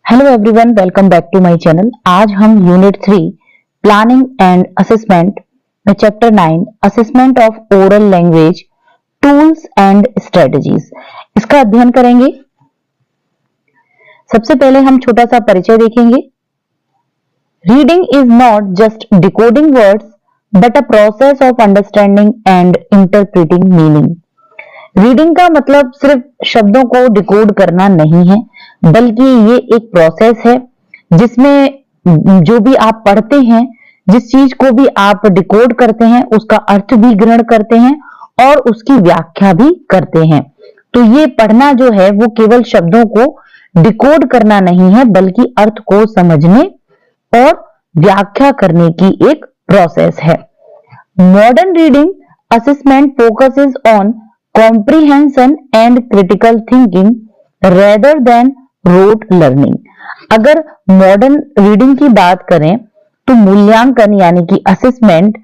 Hello everyone, welcome back to my channel. आज हम unit 3 planning and assessment में chapter 9 assessment of oral language tools and strategies इसका अध्ययन करेंगे। सबसे पहले हम छोटा सा परिचय देखेंगे। Reading is not just decoding words but a process of understanding and interpreting meaning. Reading का मतलब सिर्फ शब्दों को डिकोड करना नहीं है, बल्कि ये एक प्रोसेस है जिसमें जो भी आप पढ़ते हैं, जिस चीज को भी आप डिकोड करते हैं, उसका अर्थ भी ग्रहण करते हैं और उसकी व्याख्या भी करते हैं। तो ये पढ़ना जो है वो केवल शब्दों को डिकोड करना नहीं है, बल्कि अर्थ को समझने और व्याख्या करने की एक प्रोसेस है। Modern reading assessment focuses on comprehension and critical thinking rather than rote learning। अगर मॉडर्न रीडिंग की बात करें तो मूल्यांकन यानी कि असेसमेंट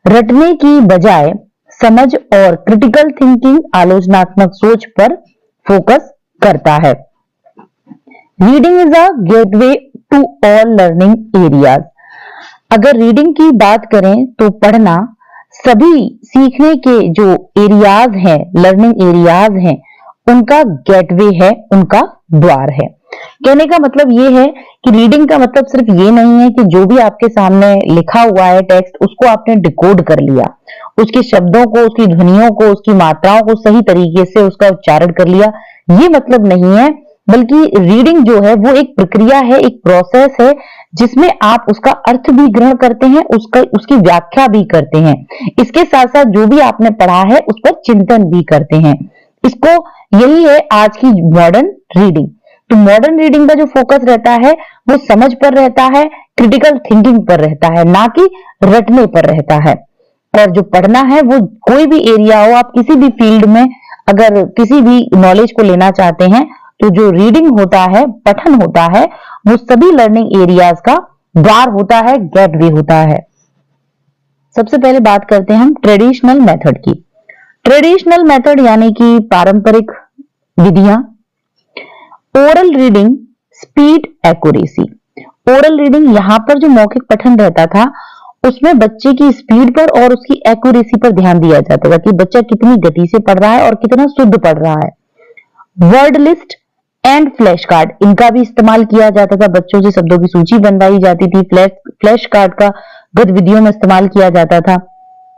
रटने की बजाय समझ और क्रिटिकल थिंकिंग आलोचनात्मक सोच पर फोकस करता है। Reading is a gateway to all learning areas. अगर रीडिंग की बात करें तो पढ़ना सभी सीखने के जो एरियाज हैं, लर्निंग एरियाज हैं, उनका गेटवे है, उनका द्वार है। कहने का मतलब ये है कि रीडिंग का मतलब सिर्फ ये नहीं है कि जो भी आपके सामने लिखा हुआ है टेक्स्ट, उसको आपने डिकोड कर लिया, उसके शब्दों को, उसकी ध्वनियों को, उसकी मात्राओं को सही तरीके से उसका उच्चारण कर लिया, ये मतलब नहीं है। बल्कि रीडिंग जो है वो एक प्रक्रिया है, एक प्रोसेस है जिसमें आप उसका अर्थ भी ग्रहण करते हैं, उसकी व्याख्या भी करते हैं। इसके साथ साथ जो भी आपने पढ़ा है उस पर चिंतन भी करते हैं। इसको यही है आज की मॉडर्न रीडिंग। तो मॉडर्न रीडिंग का जो फोकस रहता है वो समझ पर रहता है, क्रिटिकल थिंकिंग पर रहता है, ना कि रटने पर रहता है। और जो पढ़ना है वो कोई भी एरिया हो, आप किसी भी फील्ड में अगर किसी भी नॉलेज को लेना चाहते हैं तो जो रीडिंग होता है, पठन होता है, वो सभी लर्निंग एरियाज का द्वार होता है, गेटवे होता है। सबसे पहले बात करते हैं हम ट्रेडिशनल मेथड की। ट्रेडिशनल मेथड यानी कि पारंपरिक विधियां। Oral reading, speed, accuracy. Oral reading, यहां पर जो मौखिक पठन रहता था उसमें बच्चे की स्पीड पर और उसकी एक्यूरेसी पर ध्यान दिया जाता था कि बच्चा कितनी गति से पढ़ रहा है और कितना शुद्ध पढ़ रहा है। Word list and flash card, इनका भी इस्तेमाल किया जाता था। बच्चों से शब्दों की सूची बनवाई जाती थी। फ्लैश कार्ड का गतिविधियों में इस्तेमाल किया जाता था।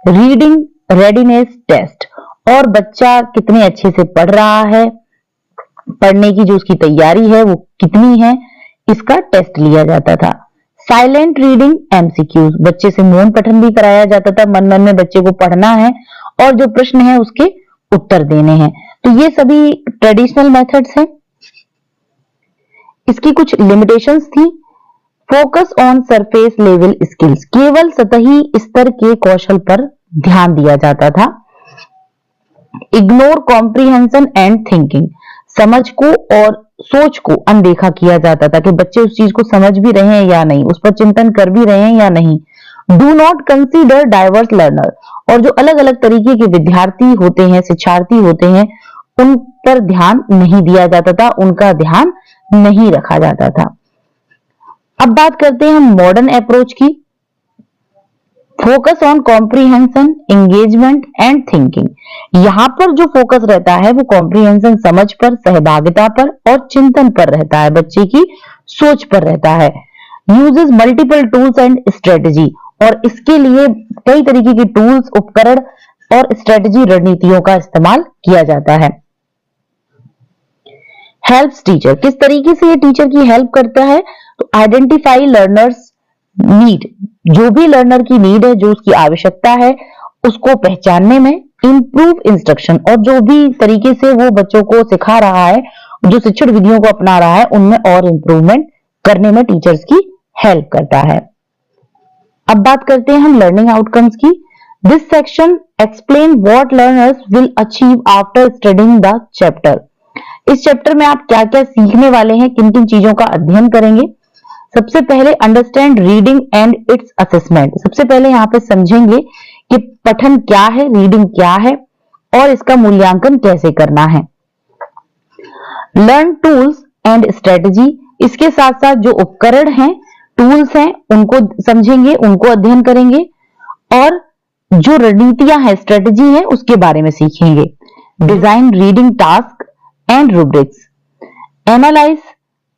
रीडिंग रेडीनेस टेस्ट, और बच्चा कितने अच्छे से पढ़ रहा है, पढ़ने की जो उसकी तैयारी है वो कितनी है, इसका टेस्ट लिया जाता था। साइलेंट रीडिंग एमसीक्यूज, बच्चे से मौन पठन भी कराया जाता था। मन मन में बच्चे को पढ़ना है और जो प्रश्न है उसके उत्तर देने हैं। तो ये सभी ट्रेडिशनल मेथड्स हैं। इसकी कुछ लिमिटेशंस थी। Focus on surface level skills, केवल सतही स्तर के कौशल पर ध्यान दिया जाता था। इग्नोर कॉम्प्रिहेंशन एंड थिंकिंग, समझ को और सोच को अनदेखा किया जाता था कि बच्चे उस चीज को समझ भी रहे हैं या नहीं, उस पर चिंतन कर भी रहे हैं या नहीं। Do not consider diverse learner, और जो अलग अलग तरीके के विद्यार्थी होते हैं, शिक्षार्थी होते हैं, उन पर ध्यान नहीं दिया जाता था, उनका ध्यान नहीं रखा जाता था। अब बात करते हैं हम मॉडर्न अप्रोच की। Focus on comprehension, engagement and thinking. यहां पर जो फोकस रहता है वो कॉम्प्रिहेंशन, समझ पर, सहभागिता पर और चिंतन पर रहता है, बच्चे की सोच पर रहता है। Uses multiple tools and strategy, और इसके लिए कई तरीके की टूल्स, उपकरण और स्ट्रेटजी, रणनीतियों का इस्तेमाल किया जाता है। हेल्प्स टीचर, किस तरीके से ये टीचर की हेल्प करता है? तो आइडेंटिफाई लर्नर्स नीड, जो भी लर्नर की नीड है, जो उसकी आवश्यकता है, उसको पहचानने में। इंप्रूव इंस्ट्रक्शन, और जो भी तरीके से वो बच्चों को सिखा रहा है, जो शिक्षण विधियों को अपना रहा है, उनमें और इंप्रूवमेंट करने में टीचर्स की हेल्प करता है। अब बात करते हैं हम लर्निंग आउटकम्स की। This section explain what learners will achieve after studying the chapter. इस चैप्टर में आप क्या क्या सीखने वाले हैं, किन किन चीजों का अध्ययन करेंगे। सबसे पहले understand reading and it's assessment. सबसे पहले यहाँ पे समझेंगे कि पठन क्या है, रीडिंग क्या है और इसका मूल्यांकन कैसे करना है। लर्न टूल्स एंड स्ट्रेटजी, इसके साथ साथ जो उपकरण हैं, टूल्स हैं, उनको समझेंगे, उनको अध्ययन करेंगे और जो रणनीतियां हैं, स्ट्रेटजी है, उसके बारे में सीखेंगे। Design reading task and rubrics, analyse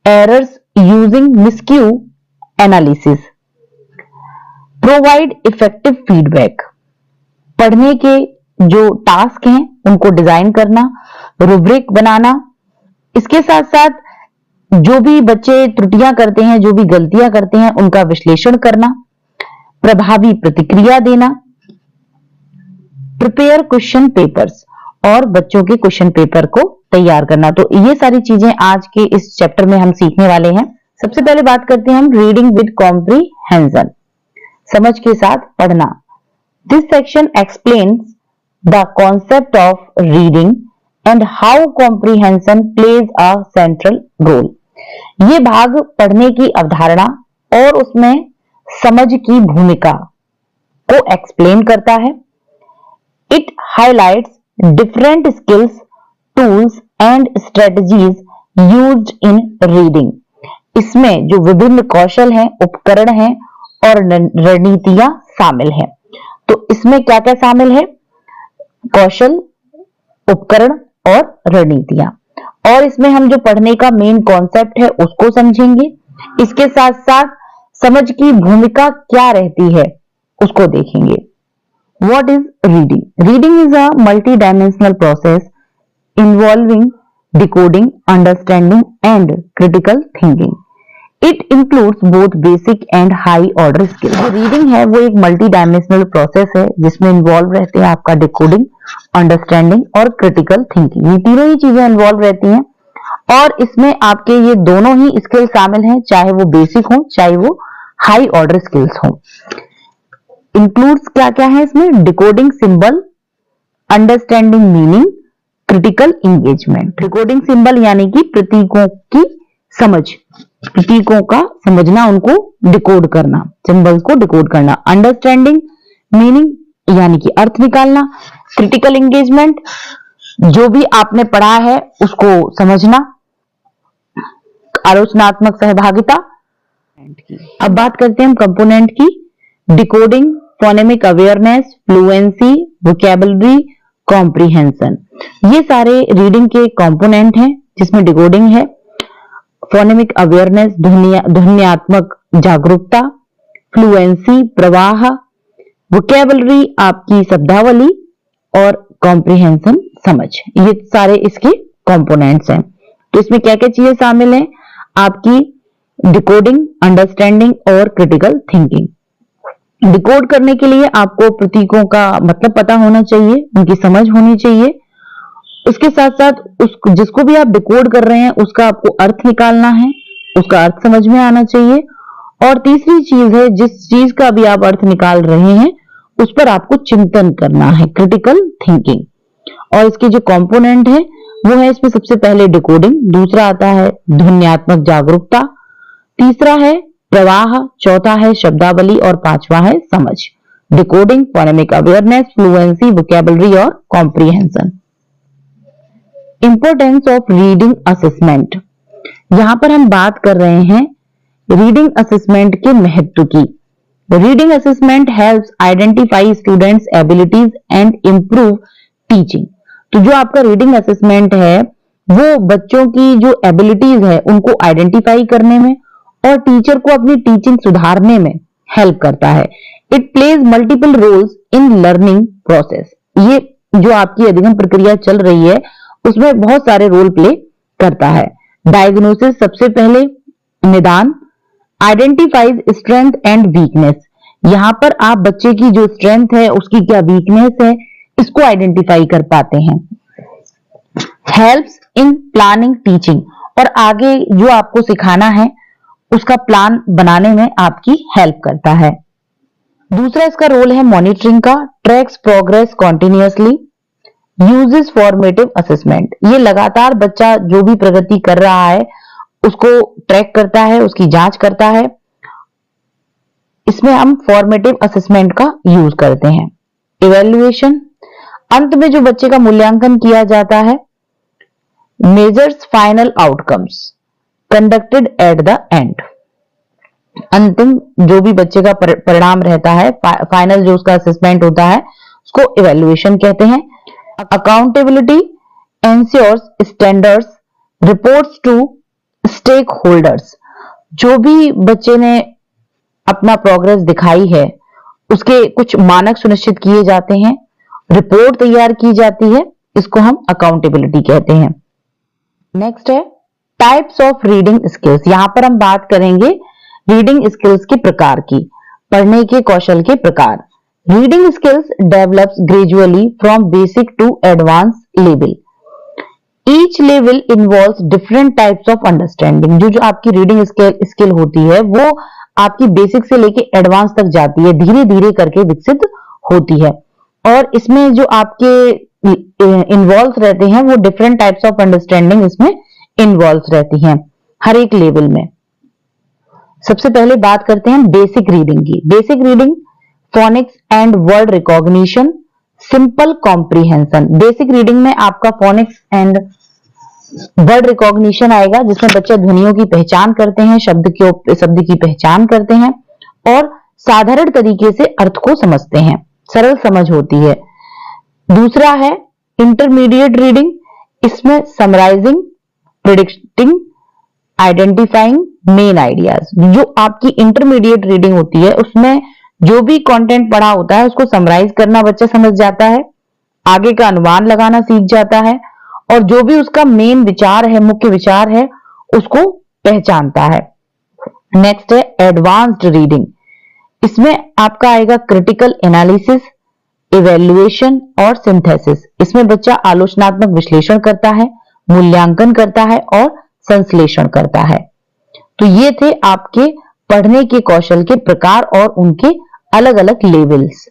errors using miscue analysis, provide effective feedback. पढ़ने के जो टास्क हैं उनको डिजाइन करना, रूब्रिक बनाना, इसके साथ साथ जो भी बच्चे त्रुटियां करते हैं, जो भी गलतियां करते हैं, उनका विश्लेषण करना, प्रभावी प्रतिक्रिया देना, प्रिपेयर क्वेश्चन पेपर्स और बच्चों के क्वेश्चन पेपर को तैयार करना। तो ये सारी चीजें आज के इस चैप्टर में हम सीखने वाले हैं। सबसे पहले बात करते हैं हम रीडिंग विद कॉम्प्रीहेंशन, समझ के साथ पढ़ना। This section explains the concept of reading and how comprehension plays a central role. ये भाग पढ़ने की अवधारणा और उसमें समझ की भूमिका को एक्सप्लेन करता है। It highlights different skills, tools and strategies used in reading. इसमें जो विभिन्न कौशल हैं, उपकरण हैं और रणनीतियां शामिल हैं। तो इसमें क्या क्या शामिल है? कौशल, उपकरण और रणनीतियां। और इसमें हम जो पढ़ने का मेन कॉन्सेप्ट है उसको समझेंगे। इसके साथ साथ समझ की भूमिका क्या रहती है उसको देखेंगे। What is reading? Reading is a multi dimensional process involving decoding, understanding and critical thinking. It includes both basic and high order skill. जो रीडिंग है वो एक मल्टी डायमेंशनल प्रोसेस है जिसमें इन्वॉल्व रहते हैं आपका डिकोडिंग, अंडरस्टैंडिंग और क्रिटिकल थिंकिंग। ये तीनों ही चीजें इन्वॉल्व रहती हैं और इसमें आपके ये दोनों ही स्किल शामिल हैं, चाहे वो बेसिक हो चाहे वो हाई ऑर्डर स्किल्स हो। इंक्लूड्स क्या क्या है इसमें? Decoding symbol, understanding meaning, critical engagement. Decoding symbol यानी कि प्रतीकों की समझ, प्रतीकों का समझना, उनको डिकोड करना, सिंबल्स को डिकोड करना। अंडरस्टैंडिंग मीनिंग यानी कि अर्थ निकालना। क्रिटिकल इंगेजमेंट, जो भी आपने पढ़ा है उसको समझना। आलोचनात्मक सहभागिता। अब बात करते हैं हम कंपोनेंट की। Decoding, phonemic awareness, fluency, vocabulary, comprehension. ये सारे रीडिंग के कंपोनेंट हैं जिसमें डिकोडिंग है, फोनेमिक अवेयरनेस ध्वन्यात्मक जागरूकता, फ्लुएंसी प्रवाह, वोकैबुलरी आपकी शब्दावली और कॉम्प्रीहेंशन समझ। ये सारे इसके कंपोनेंट्स हैं। तो इसमें क्या क्या चीजें शामिल हैं? आपकी डिकोडिंग, अंडरस्टैंडिंग और क्रिटिकल थिंकिंग। डिकोड करने के लिए आपको प्रतीकों का मतलब पता होना चाहिए, उनकी समझ होनी चाहिए। इसके साथ साथ जिसको भी आप डिकोड कर रहे हैं उसका आपको अर्थ निकालना है, उसका अर्थ समझ में आना चाहिए। और तीसरी चीज है, जिस चीज का भी आप अर्थ निकाल रहे हैं उस पर आपको चिंतन करना है, क्रिटिकल थिंकिंग। और इसके जो कंपोनेंट है वो है इसमें सबसे पहले डिकोडिंग, दूसरा आता है ध्वन्यात्मक जागरूकता, तीसरा है प्रवाह, चौथा है शब्दावली और पांचवा है समझ। Decoding, phonemic awareness, fluency, vocabulary और comprehension. Importance of reading assessment. यहां पर हम बात कर रहे हैं रीडिंग असेसमेंट के महत्व की। Reading assessment helps identify students abilities and improve teaching. तो जो आपका रीडिंग असेसमेंट है वो बच्चों की जो एबिलिटीज है उनको आइडेंटिफाई करने में और टीचर को अपनी टीचिंग सुधारने में हेल्प करता है। It plays multiple roles in learning process. ये जो आपकी अधिगम प्रक्रिया चल रही है उसमें बहुत सारे रोल प्ले करता है। डायग्नोसिस, सबसे पहले निदान। Identifies strength and weakness. यहां पर आप बच्चे की जो स्ट्रेंथ है, उसकी क्या वीकनेस है, इसको आइडेंटिफाई कर पाते हैं। हेल्प्स इन प्लानिंग टीचिंग, और आगे जो आपको सिखाना है उसका प्लान बनाने में आपकी हेल्प करता है। दूसरा इसका रोल है मॉनिटरिंग का। Tracks progress continuously. Uses formative assessment. ये लगातार बच्चा जो भी प्रगति कर रहा है उसको ट्रैक करता है, उसकी जांच करता है। इसमें हम फॉर्मेटिव असेसमेंट का यूज करते हैं। इवैल्यूएशन, अंत में जो बच्चे का मूल्यांकन किया जाता है। Measures final outcomes. Conducted at the end. अंतिम जो भी बच्चे का परिणाम रहता है, फाइनल जो उसका असेसमेंट होता है, उसको इवेल्युएशन कहते हैं। Accountability ensures standards reports to stakeholders. जो भी बच्चे ने अपना प्रोग्रेस दिखाई है उसके कुछ मानक सुनिश्चित किए जाते हैं, रिपोर्ट तैयार की जाती है, इसको हम अकाउंटेबिलिटी कहते हैं। नेक्स्ट है टाइप्स ऑफ रीडिंग स्किल्स। यहां पर हम बात करेंगे रीडिंग स्किल्स के प्रकार की, पढ़ने के कौशल के प्रकार। Reading skills develops gradually from basic to advance level. Each level involves different types of understanding. जो आपकी रीडिंग स्किल होती है वो आपकी बेसिक से लेके एडवांस तक जाती है, धीरे धीरे करके विकसित होती है। और इसमें जो आपके इन्वॉल्व रहते हैं वो डिफरेंट टाइप्स ऑफ अंडरस्टैंडिंग इसमें इन्वॉल्व रहती हैं हर एक लेवल में। सबसे पहले बात करते हैं बेसिक रीडिंग की। Basic reading phoenix and word recognition, simple comprehension. Basic reading में आपका फोनिक्स एंड वर्ड रिकॉग्निशन आएगा, जिसमें बच्चे ध्वनियों की पहचान करते हैं, शब्द की पहचान करते हैं और साधारण तरीके से अर्थ को समझते हैं, सरल समझ होती है। दूसरा है इंटरमीडिएट रीडिंग। इसमें summarizing, predicting, identifying main ideas. जो आपकी इंटरमीडिएट रीडिंग होती है उसमें जो भी कंटेंट पढ़ा होता है उसको समराइज करना बच्चा समझ जाता है, आगे का अनुमान लगाना सीख जाता है और जो भी उसका मेन विचार है, मुख्य विचार है, उसको पहचानता है। नेक्स्ट है एडवांस्ड रीडिंग। इसमें आपका आएगा क्रिटिकल एनालिसिस, इवेल्युएशन और सिंथेसिस। इसमें बच्चा आलोचनात्मक विश्लेषण करता है, मूल्यांकन करता है और संश्लेषण करता है। तो ये थे आपके पढ़ने के कौशल के प्रकार और उनके अलग अलग लेवल्स।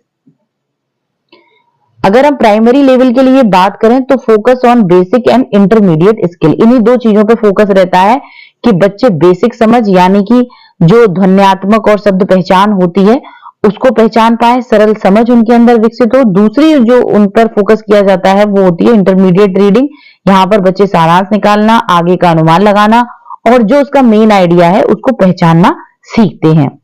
अगर हम प्राइमरी लेवल के लिए बात करें तो focus on basic and intermediate skill. इन्हीं दो चीजों पे फोकस रहता है कि बच्चे बेसिक समझ यानी कि जो ध्वन्यात्मक और शब्द पहचान होती है उसको पहचान पाए, सरल समझ उनके अंदर विकसित हो। दूसरी जो उन पर फोकस किया जाता है वो होती है इंटरमीडिएट रीडिंग। यहाँ पर बच्चे सारांश निकालना, आगे का अनुमान लगाना और जो उसका मेन आइडिया है उसको पहचानना सीखते हैं।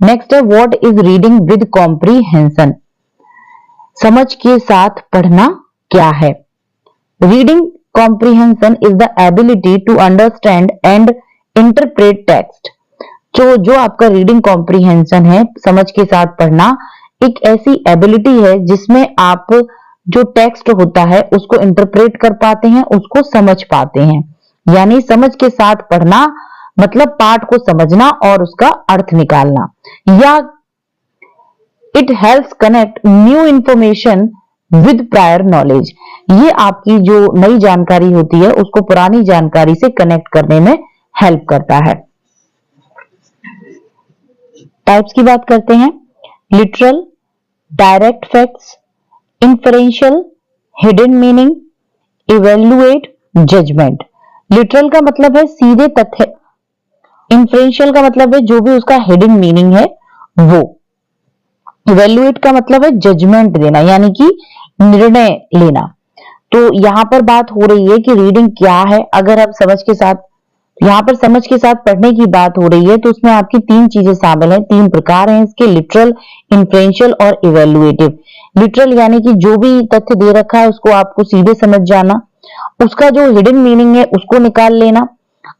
नेक्स्ट है what is reading with comprehension. समझ के साथ पढ़ना क्या है? Reading comprehension is the ability to understand and interpret text. जो आपका रीडिंग कॉम्प्रीहेंशन है, समझ के साथ पढ़ना, एक ऐसी एबिलिटी है जिसमें आप जो टेक्स्ट होता है उसको इंटरप्रेट कर पाते हैं, उसको समझ पाते हैं। यानी समझ के साथ पढ़ना मतलब पाठ को समझना और उसका अर्थ निकालना। या it helps connect new information with prior knowledge. ये आपकी जो नई जानकारी होती है उसको पुरानी जानकारी से कनेक्ट करने में हेल्प करता है। टाइप्स की बात करते हैं। Literal, direct facts, inferential, hidden meaning, evaluate, judgement. Literal का मतलब है सीधे तथ्य, इन्फरेंशियल का मतलब है जो भी उसका हिडन मीनिंग है वो, इवेल्युएट का मतलब है जजमेंट देना यानी कि निर्णय लेना। तो यहां पर बात हो रही है कि रीडिंग क्या है। अगर आप समझ के साथ, यहां पर समझ के साथ पढ़ने की बात हो रही है तो उसमें आपकी तीन चीजें शामिल हैं, तीन प्रकार हैं इसके, लिटरल, इन्फ्रेंशियल और इवेल्युएटिव। लिटरल यानी कि जो भी तथ्य दे रखा है उसको आपको सीधे समझ जाना, उसका जो हिडन मीनिंग है उसको निकाल लेना,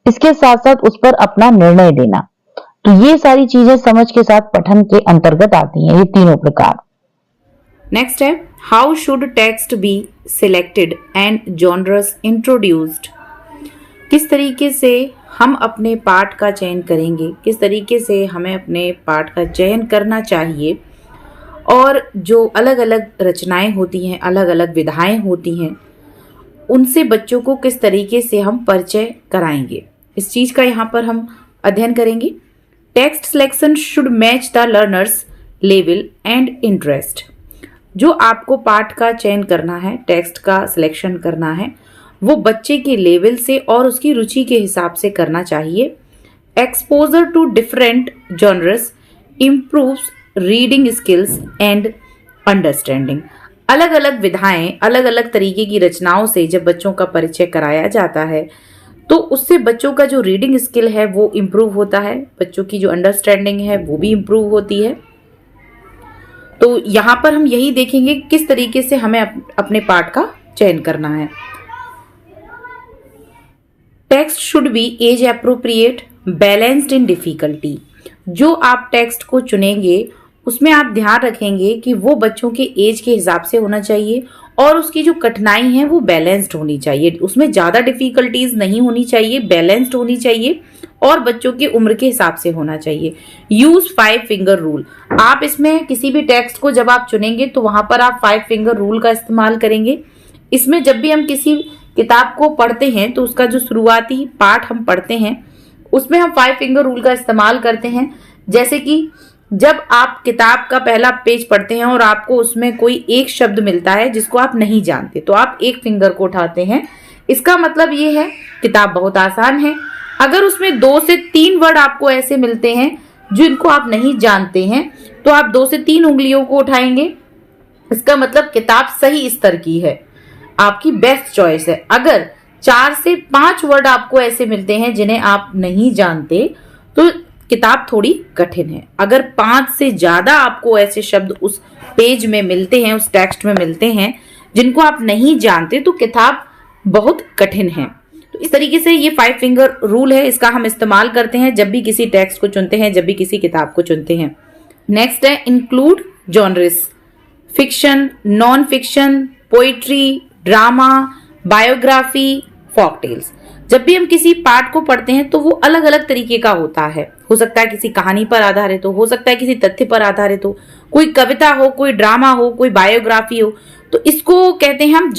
इसके साथ साथ उस पर अपना निर्णय देना। तो ये सारी चीजें समझ के साथ पठन के अंतर्गत आती हैं, ये तीनों प्रकार। नेक्स्ट है how should text be selected and genres introduced. किस तरीके से हम अपने पाठ का चयन करेंगे, किस तरीके से हमें अपने पाठ का चयन करना चाहिए और जो अलग अलग रचनाएं होती हैं, अलग अलग विधाएं होती हैं, उनसे बच्चों को किस तरीके से हम परिचय कराएंगे, इस चीज का यहाँ पर हम अध्ययन करेंगे। Text selection should match the learners level and interest. जो आपको पाठ का चयन करना है, टेक्स्ट का सिलेक्शन करना है, वो बच्चे के लेवल से और उसकी रुचि के हिसाब से करना चाहिए। Exposure to different genres improves reading skills and understanding. अलग अलग विधाएं, अलग अलग तरीके की रचनाओं से जब बच्चों का परिचय कराया जाता है तो उससे बच्चों का जो रीडिंग स्किल है वो इम्प्रूव होता है, बच्चों की जो अंडरस्टैंडिंग है वो भी इम्प्रूव होती है। तो यहाँ पर हम यही देखेंगे किस तरीके से हमें अपने पाठ का चयन करना है। Text should be age appropriate, balanced in difficulty. जो आप टेक्स्ट को चुनेंगे उसमें आप ध्यान रखेंगे कि वो बच्चों के एज के हिसाब से होना चाहिए और उसकी जो कठिनाई है वो बैलेंस्ड होनी चाहिए। उसमें ज्यादा डिफिकल्टीज नहीं होनी चाहिए, बैलेंस्ड होनी चाहिए और बच्चों की उम्र के हिसाब से होना चाहिए। Use 5 finger rule. आप इसमें किसी भी टेक्स्ट को जब आप चुनेंगे तो वहां पर आप 5 फिंगर रूल का इस्तेमाल करेंगे। इसमें जब भी हम किसी किताब को पढ़ते हैं तो उसका जो शुरुआती पार्ट हम पढ़ते हैं उसमें हम 5 फिंगर रूल का इस्तेमाल करते हैं। जैसे कि जब आप किताब का पहला पेज पढ़ते हैं और आपको उसमें कोई एक शब्द मिलता है जिसको आप नहीं जानते तो आप एक फिंगर को उठाते हैं। इसका मतलब ये है किताब बहुत आसान है। अगर उसमें 2 से 3 वर्ड आपको ऐसे मिलते हैं जिनको आप नहीं जानते हैं तो आप 2 से 3 उंगलियों को उठाएंगे। इसका मतलब किताब सही स्तर की है, आपकी बेस्ट चॉइस है। अगर 4 से 5 वर्ड आपको ऐसे मिलते हैं जिन्हें आप नहीं जानते तो किताब थोड़ी कठिन है। अगर 5 से ज्यादा आपको ऐसे शब्द उस पेज में मिलते हैं, उस टेक्स्ट में मिलते हैं जिनको आप नहीं जानते तो किताब बहुत कठिन है। तो इस तरीके से ये 5 फिंगर रूल है, इसका हम इस्तेमाल करते हैं जब भी किसी टेक्स्ट को चुनते हैं, जब भी किसी किताब को चुनते हैं। नेक्स्ट है include genres, fiction, non fiction, poetry, drama, biography, folktales. जब भी हम किसी पाठ को पढ़ते हैं तो वो अलग अलग तरीके का होता है। हो सकता है किसी कहानी पर आधारित हो सकता है किसी तथ्य पर आधारित हो, कोई कविता हो, कोई ड्रामा हो, कोई बायोग्राफी हो। तो इसको कहते हैं हम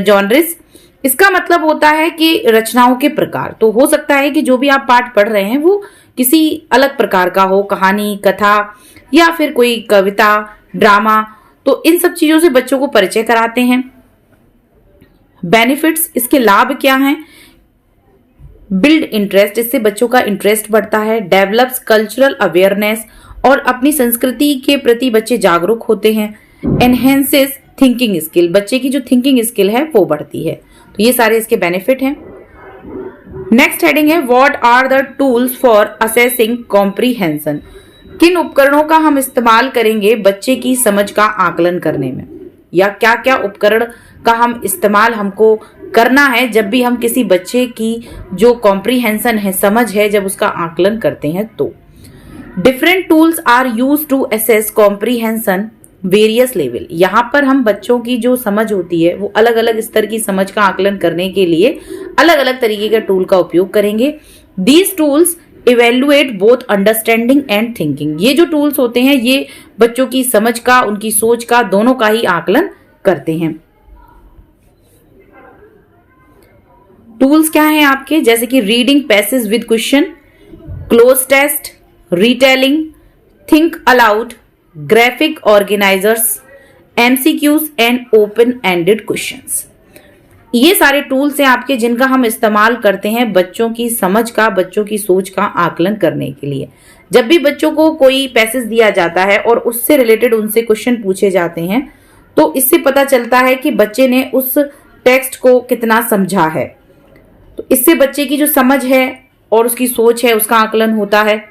जॉनर्स। इसका मतलब होता है कि रचनाओं के प्रकार। तो हो सकता है कि जो भी आप पाठ पढ़ रहे हैं वो किसी अलग प्रकार का हो, कहानी, कथा या फिर कोई कविता, ड्रामा। तो इन सब चीजों से बच्चों को परिचय कराते हैं। बेनिफिट्स, इसके लाभ क्या हैं? बिल्ड इंटरेस्ट, इससे बच्चों का इंटरेस्ट बढ़ता है। डेवलप्स कल्चरल अवेयरनेस, और अपनी संस्कृति के प्रति बच्चे जागरूक होते हैं। एनहेंसेस थिंकिंग स्किल, बच्चे की जो थिंकिंग स्किल है वो बढ़ती है। तो ये सारे इसके बेनिफिट हैं। नेक्स्ट हेडिंग है what are the tools for assessing comprehension. किन उपकरणों का हम इस्तेमाल करेंगे बच्चे की समझ का आकलन करने में, या क्या क्या उपकरण का हम इस्तेमाल हमको करना है जब भी हम किसी बच्चे की जो कॉम्प्रीहेंशन है, समझ है, जब उसका आकलन करते हैं। तो different tools are use to assess comprehension various level. यहाँ पर हम बच्चों की जो समझ होती है वो अलग अलग स्तर की समझ का आकलन करने के लिए अलग अलग तरीके के टूल का उपयोग करेंगे। These tools evaluate both understanding and thinking. ये जो टूल्स होते हैं ये बच्चों की समझ का, उनकी सोच का, दोनों का ही आकलन करते हैं। टूल्स क्या हैं आपके? जैसे कि reading passage with question, cloze test, retelling, think aloud, graphic organizers, MCQs and open ended questions. ये सारे टूल्स हैं आपके जिनका हम इस्तेमाल करते हैं बच्चों की समझ का, बच्चों की सोच का आकलन करने के लिए। जब भी बच्चों को कोई पैसेज दिया जाता है और उससे रिलेटेड उनसे क्वेश्चन पूछे जाते हैं तो इससे पता चलता है कि बच्चे ने उस टेक्स्ट को कितना समझा है। तो इससे बच्चे की जो समझ है और उसकी सोच है उसका आकलन होता है।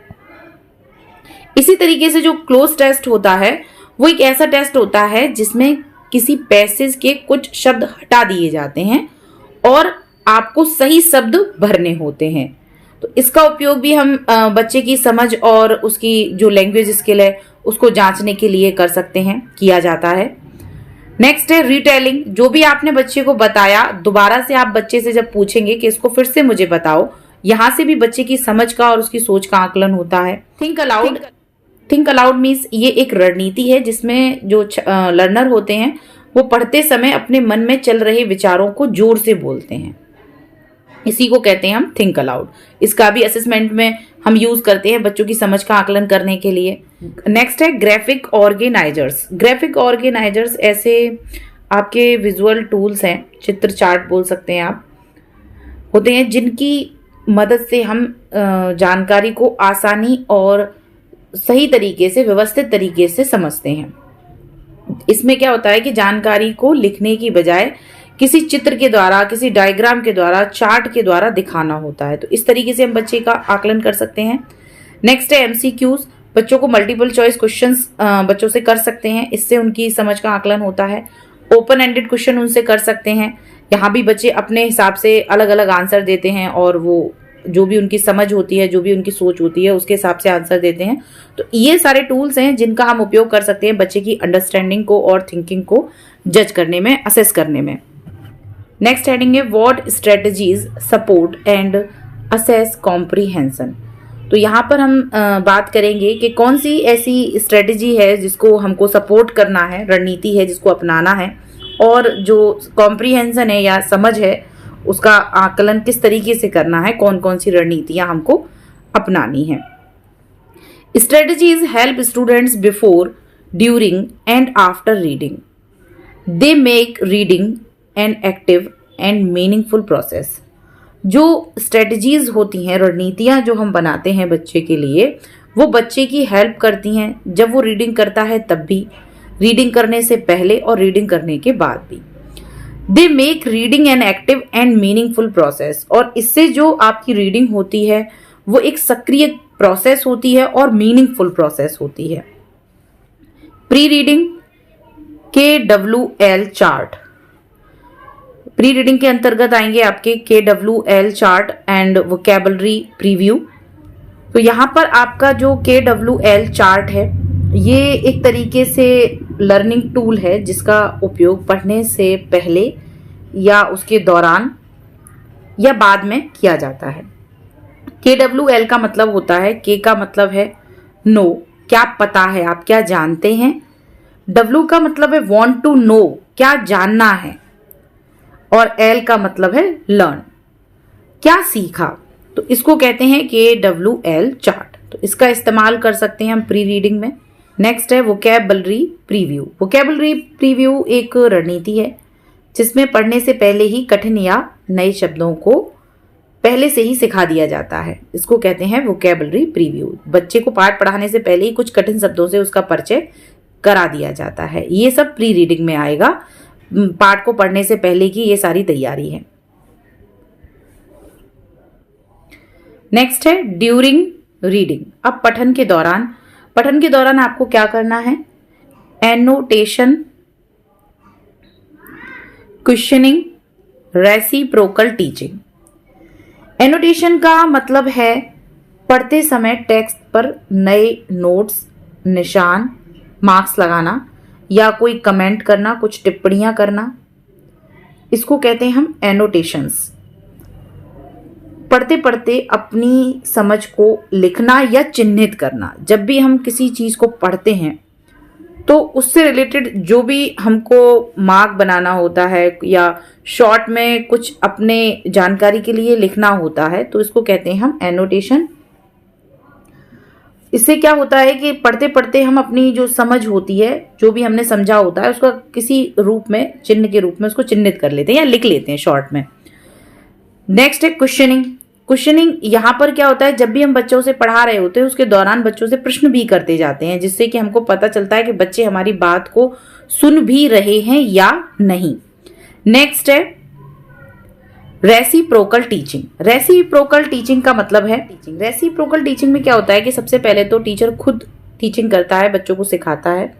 इसी तरीके से जो क्लोज टेस्ट होता है वो एक ऐसा टेस्ट होता है जिसमें किसी पैसेज के कुछ शब्द हटा दिए जाते हैं और आपको सही शब्द भरने होते हैं। तो इसका उपयोग भी हम बच्चे की समझ और उसकी जो लैंग्वेज स्किल है उसको जांचने के लिए कर सकते हैं, किया जाता है। नेक्स्ट है रिटेलिंग। जो भी आपने बच्चे को बताया दोबारा से आप बच्चे से जब पूछेंगे कि इसको फिर से मुझे बताओ, यहां से भी बच्चे की समझ का और उसकी सोच का आकलन होता है। Think allowed. Think allowed means ये एक रणनीति है जिसमें जो लर्नर होते हैं वो पढ़ते समय अपने मन में चल रहे विचारों को जोर से बोलते हैं। इसी को कहते हैं हम थिंक अलाउड। इसका भी असेसमेंट में हम यूज करते हैं बच्चों की समझ का आकलन करने के लिए। नेक्स्ट है ग्राफिक ऑर्गेनाइजर्स। ग्राफिक ऑर्गेनाइजर्स ऐसे आपके विजुअल टूल्स हैं, चित्र चार्ट बोल सकते हैं आप, होते हैं जिनकी मदद से हम जानकारी को आसानी और सही तरीके से, व्यवस्थित तरीके से समझते हैं। इसमें क्या होता है कि जानकारी को लिखने की बजाय किसी चित्र के द्वारा, किसी डायग्राम के द्वारा, चार्ट के द्वारा दिखाना होता है। तो इस तरीके से हम बच्चे का आकलन कर सकते हैं। नेक्स्ट है एमसीक्यूज। बच्चों को मल्टीपल चॉइस क्वेश्चंस बच्चों से कर सकते हैं, इससे उनकी समझ का आकलन होता है। ओपन एंडेड क्वेश्चन उनसे कर सकते हैं, यहाँ भी बच्चे अपने हिसाब से अलग अलग आंसर देते हैं और वो जो भी उनकी समझ होती है, जो भी उनकी सोच होती है, उसके हिसाब से आंसर देते हैं। तो ये सारे टूल्स हैं जिनका हम उपयोग कर सकते हैं बच्चे की अंडरस्टैंडिंग को और थिंकिंग को जज करने में, असेस करने में। नेक्स्ट हेडिंग है what strategies support and assess comprehension. तो यहाँ पर हम बात करेंगे कि कौन सी ऐसी स्ट्रेटजी है जिसको हमको सपोर्ट करना है, रणनीति है जिसको अपनाना है, और जो कॉम्प्रीहेंशन है या समझ है उसका आकलन किस तरीके से करना है, कौन कौन सी रणनीतियां हमको अपनानी है। Strategies help students before, during and after reading. They make reading an active and meaningful process. जो स्ट्रेटजीज होती हैं, रणनीतियां जो हम बनाते हैं बच्चे के लिए, वो बच्चे की हेल्प करती हैं जब वो रीडिंग करता है तब भी, रीडिंग करने से पहले और रीडिंग करने के बाद भी। They make reading an active and meaningful process. और इससे जो आपकी रीडिंग होती है वो एक सक्रिय प्रोसेस होती है और मीनिंगफुल प्रोसेस होती है। Pre reading KWL chart. Pre reading के अंतर्गत आएंगे आपके KWL chart and vocabulary preview. तो यहाँ पर आपका जो KWL चार्ट है ये एक तरीके से लर्निंग टूल है जिसका उपयोग पढ़ने से पहले या उसके दौरान या बाद में किया जाता है। KWL का मतलब होता है, K का मतलब है नो, क्या पता है, आप क्या जानते हैं। W का मतलब है वांट टू नो, क्या जानना है। और L का मतलब है लर्न, क्या सीखा। तो इसको कहते हैं KWL चार्ट। तो इसका इस्तेमाल कर सकते हैं हम प्री रीडिंग में। नेक्स्ट है वोकैबुलरी प्रीव्यू। वोकैबुलरी प्रीव्यू एक रणनीति है जिसमें पढ़ने से पहले ही कठिन या नए शब्दों को पहले से ही सिखा दिया जाता है। इसको कहते हैं वोकैबुलरी प्रीव्यू। बच्चे को पाठ पढ़ाने से पहले ही कुछ कठिन शब्दों से उसका परिचय करा दिया जाता है। ये सब प्री रीडिंग में आएगा, पाठ को पढ़ने से पहले की ये सारी तैयारी है। नेक्स्ट है ड्यूरिंग रीडिंग। अब पठन के दौरान आपको क्या करना है, annotation, questioning, reciprocal teaching. Annotation का मतलब है पढ़ते समय टेक्स्ट पर नए नोट्स, निशान, मार्क्स लगाना या कोई कमेंट करना, कुछ टिप्पणियां करना, इसको कहते हैं हम एनोटेशंस। पढ़ते पढ़ते अपनी समझ को लिखना या चिन्हित करना। जब भी हम किसी चीज को पढ़ते हैं तो उससे रिलेटेड जो भी हमको मार्क बनाना होता है या शॉर्ट में कुछ अपने जानकारी के लिए लिखना होता है, तो इसको कहते हैं हम एनोटेशन। इससे क्या होता है कि पढ़ते पढ़ते हम अपनी जो समझ होती है, जो भी हमने समझा होता है, उसका किसी रूप में, चिन्ह के रूप में उसको चिन्हित कर लेते हैं या लिख लेते हैं शॉर्ट में। नेक्स्ट है क्वेश्चनिंग। क्वेश्चनिंग यहाँ पर क्या होता है, जब भी हम बच्चों से पढ़ा रहे होते हैं उसके दौरान बच्चों से प्रश्न भी करते जाते हैं, जिससे कि हमको पता चलता है कि बच्चे हमारी बात को सुन भी रहे हैं या नहीं। नेक्स्ट है रेसिप्रोकल टीचिंग। रेसिप्रोकल टीचिंग का मतलब है रेसिप्रोकल टीचिंग में क्या होता है कि सबसे पहले तो टीचर खुद टीचिंग करता है, बच्चों को सिखाता है,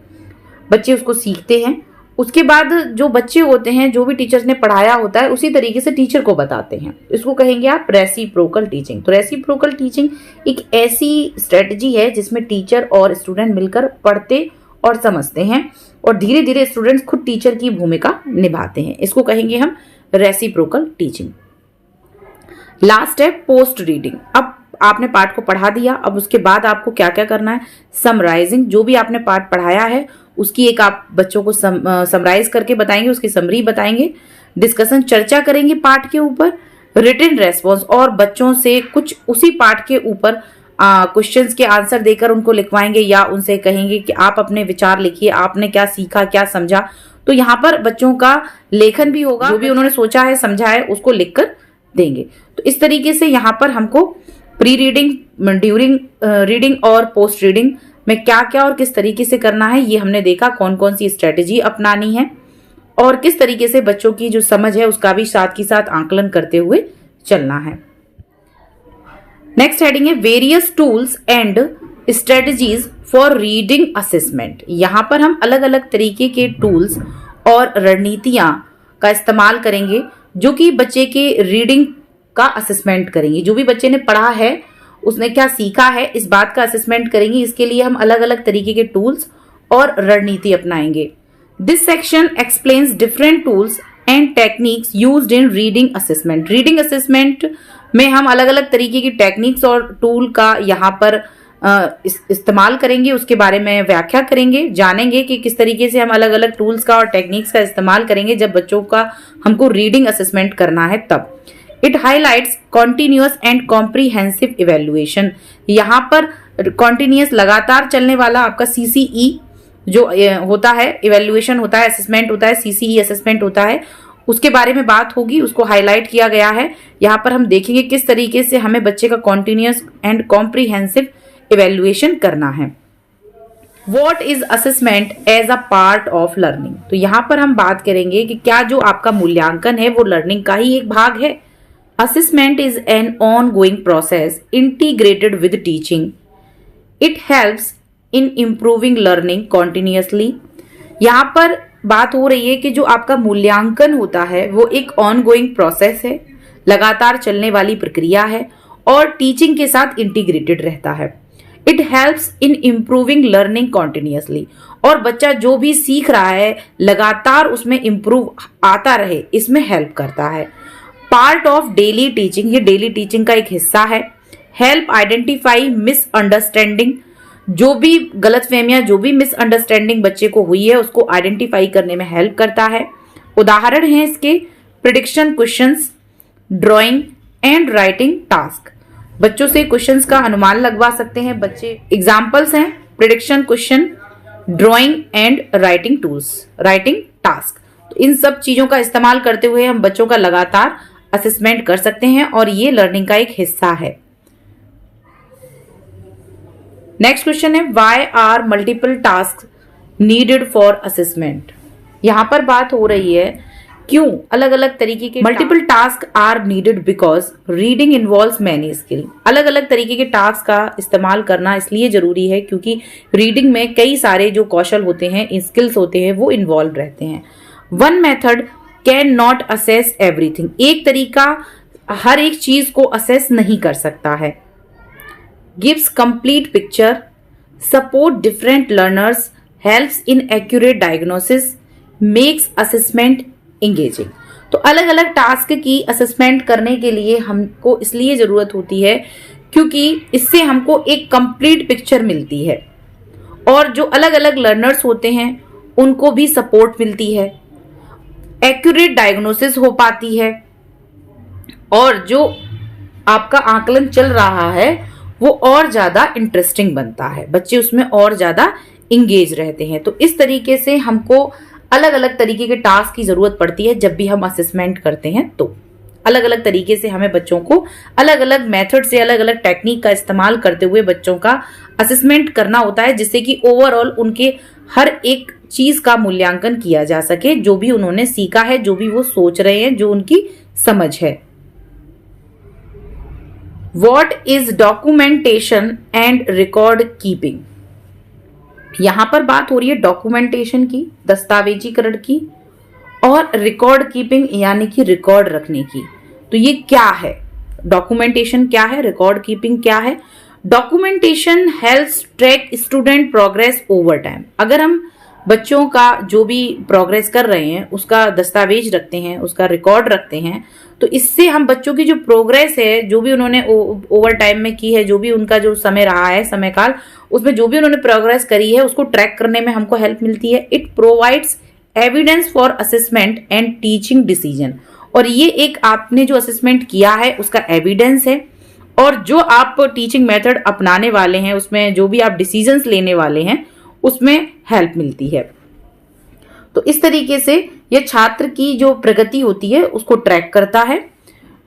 बच्चे उसको सीखते हैं। उसके बाद जो बच्चे होते हैं, जो भी टीचर्स ने पढ़ाया होता है उसी तरीके से टीचर को बताते हैं। इसको कहेंगे आप रेसिप्रोकल टीचिंग। तो रेसिप्रोकल टीचिंग एक ऐसी स्ट्रेटजी है जिसमें टीचर और स्टूडेंट मिलकर पढ़ते और समझते हैं और धीरे धीरे स्टूडेंट्स खुद टीचर की भूमिका निभाते हैं। इसको कहेंगे हम रेसिप्रोकल टीचिंग। लास्ट है पोस्ट रीडिंग। अब आपने पाठ को पढ़ा दिया, अब उसके बाद आपको क्या क्या करना है, समराइजिंग। जो भी आपने पाठ पढ़ाया है उसकी एक आप बच्चों को समराइज करके बताएंगे, उसकी समरी बताएंगे। डिस्कशन, चर्चा करेंगे पाठ के ऊपर। रिटन रेस्पॉन्स, और बच्चों से कुछ उसी पाठ के ऊपर क्वेश्चंस के आंसर देकर उनको लिखवाएंगे या उनसे कहेंगे कि आप अपने विचार लिखिए, आपने क्या सीखा, क्या समझा। तो यहाँ पर बच्चों का लेखन भी होगा, जो भी उन्होंने सोचा है, समझा है, उसको लिखकर देंगे। तो इस तरीके से यहाँ पर हमको प्री रीडिंग, ड्यूरिंग रीडिंग और पोस्ट रीडिंग में क्या क्या और किस तरीके से करना है, ये हमने देखा। कौन कौन सी स्ट्रेटेजी अपनानी है और किस तरीके से बच्चों की जो समझ है उसका भी साथ ही साथ आकलन करते हुए चलना है। नेक्स्ट हेडिंग है various tools and strategies for reading assessment. यहां पर हम अलग अलग तरीके के टूल्स और रणनीतियां का इस्तेमाल करेंगे जो कि बच्चे के रीडिंग का असेसमेंट करेंगे। जो भी बच्चे ने पढ़ा है, उसने क्या सीखा है, इस बात का असेसमेंट करेंगे। इसके लिए हम अलग अलग तरीके के टूल्स और रणनीति अपनाएंगे। This section explains different tools and techniques used in reading assessment. Reading assessment में हम अलग अलग तरीके की टेक्निक्स और टूल का यहाँ पर इस्तेमाल करेंगे, उसके बारे में व्याख्या करेंगे, जानेंगे कि किस तरीके से हम अलग अलग टूल्स का और टेक्निक्स का इस्तेमाल करेंगे जब बच्चों का हमको रीडिंग असेसमेंट करना है तब। It highlights continuous and comprehensive evaluation. यहाँ पर कॉन्टिन्यूअस लगातार चलने वाला आपका CCE जो होता है, इवेल्युएशन होता है, असेसमेंट होता है, CCE असेसमेंट होता है, उसके बारे में बात होगी, उसको हाईलाइट किया गया है। यहाँ पर हम देखेंगे किस तरीके से हमें बच्चे का कॉन्टिन्यूअस एंड कॉम्प्रीहेंसिव इवेल्युएशन करना है। What is assessment as a part of learning? तो यहाँ पर हम बात करेंगे कि क्या जो आपका मूल्यांकन है वो लर्निंग का ही एक भाग है। Assessment is an ongoing process integrated with teaching. It helps in improving learning continuously. यहाँ पर बात हो रही है कि जो आपका मूल्यांकन होता है वो एक ongoing process है, लगातार चलने वाली प्रक्रिया है और टीचिंग के साथ इंटीग्रेटेड रहता है। It helps in improving learning continuously. और बच्चा जो भी सीख रहा है लगातार उसमें इम्प्रूव आता रहे, इसमें हेल्प करता है। पार्ट ऑफ डेली टीचिंग, ये डेली टीचिंग का एक हिस्सा है। हेल्प आइडेंटिफाई मिसअंडरस्टैंडिंग, जो भी गलतफहमियां, जो भी मिसअंडरस्टैंडिंग बच्चे को हुई है उसको आइडेंटिफाई करने में हेल्प करता है। उदाहरण है इसके prediction questions, drawing and writing task. बच्चों से क्वेश्चंस का अनुमान लगवा सकते हैं बच्चे। एग्जाम्पल्स हैं prediction question, drawing and writing tools, writing task. तो इन सब चीजों का इस्तेमाल करते हुए हम बच्चों का लगातार असेसमेंट कर सकते हैं और ये लर्निंग का एक हिस्सा है। नेक्स्ट क्वेश्चन है why are multiple task needed for assessment. यहां पर बात हो रही है क्यों अलग अलग तरीके के multiple task are needed, because reading involves many skill. अलग अलग तरीके के टास्क का इस्तेमाल करना इसलिए जरूरी है क्योंकि रीडिंग में कई सारे जो कौशल होते हैं, स्किल्स होते हैं, वो इन्वॉल्व रहते हैं। One method can not assess everything. एक तरीका हर एक चीज को असेस नहीं कर सकता है। Gives complete picture, support different learners, helps in accurate diagnosis, makes assessment engaging. तो अलग अलग टास्क की असेसमेंट करने के लिए हमको इसलिए जरूरत होती है क्योंकि इससे हमको एक कंप्लीट पिक्चर मिलती है और जो अलग अलग लर्नर्स होते हैं उनको भी सपोर्ट मिलती है, एक्यूरेट डायग्नोसिस हो पाती है और जो आपका आकलन चल रहा है वो और ज्यादा इंटरेस्टिंग बनता है, बच्चे उसमें और ज्यादा इंगेज रहते हैं। तो इस तरीके से हमको अलग अलग तरीके के टास्क की जरूरत पड़ती है जब भी हम असेसमेंट करते हैं। तो अलग अलग तरीके से हमें बच्चों को अलग अलग मेथड से, अलग अलग टेक्निक का इस्तेमाल करते हुए बच्चों का असेसमेंट करना होता है जिससे कि ओवरऑल उनके हर एक चीज का मूल्यांकन किया जा सके, जो भी उन्होंने सीखा है, जो भी वो सोच रहे हैं, जो उनकी समझ है। What is documentation and record keeping? यहां पर बात हो रही है डॉक्यूमेंटेशन की, दस्तावेजीकरण की, और रिकॉर्ड कीपिंग यानी कि रिकॉर्ड रखने की। तो ये क्या है? डॉक्यूमेंटेशन क्या है, रिकॉर्ड कीपिंग क्या है? Documentation helps track student progress over time. अगर हम बच्चों का जो भी प्रोग्रेस कर रहे हैं उसका दस्तावेज रखते हैं, उसका रिकॉर्ड रखते हैं, तो इससे हम बच्चों की जो प्रोग्रेस है, जो भी उन्होंने ओवर टाइम में की है, जो भी उनका जो समय रहा है, समय काल, उसमें जो भी उन्होंने प्रोग्रेस करी है उसको ट्रैक करने में हमको हेल्प मिलती है। It provides evidence for assessment and teaching decision. और ये एक आपने जो असेसमेंट किया है उसका एविडेंस है, और जो आप टीचिंग मेथड अपनाने वाले हैं उसमें जो भी आप डिसीजंस लेने वाले हैं उसमें हेल्प मिलती है। तो इस तरीके से ये छात्र की जो प्रगति होती है उसको ट्रैक करता है।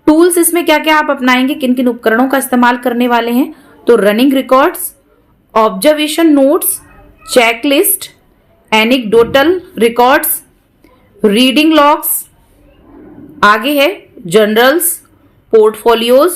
टूल्स इसमें क्या क्या आप अपनाएंगे, किन किन उपकरणों का इस्तेमाल करने वाले हैं? तो running records observation notes, checklist, anecdotal records, reading logs, आगे है journals, portfolios,